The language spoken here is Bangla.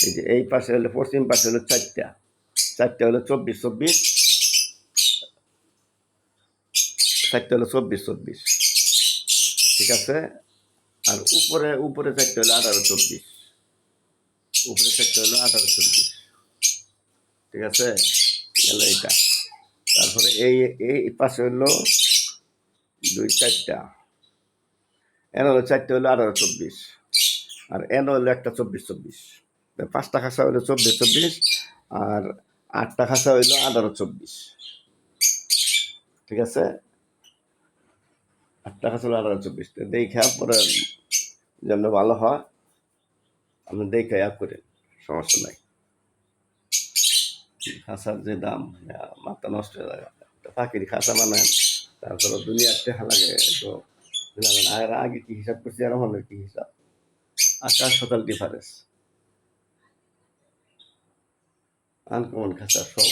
এই যে এই পাশে হলো পশ্চিম পাশে হলো 4টা হলো 24 4টা হলো 24 ঠিক আছে। আর উপরে 4টা হলো 18 উপরে 4টা হলো 18 ঠিক আছে, গেল এটা। তারপরে এই পাশে হলো 4টা, এন হলো 4টা হলো 18 আর এন হলো একটা 24 5টা খাঁচা হলো 24 আর 8টা খাঁচা হইলো 18 ঠিক আছে। 8টা খাঁচা হলো 18 দেখা পরে জন্য ভালো হয়, আপনি দেখে করে সমস্যা নাই। খাঁচার যে দাম মাথা নষ্ট হয়ে যায়, পাখির খাঁচা বানায় তারপরে দুনিয়ার টেহা লাগে তো জানেন। আর আগে কি হিসাব করছি আর আমাদের কি হিসাব, আকাশ পাতাল ডিফারেন্স। আনকমন খাঁচা সব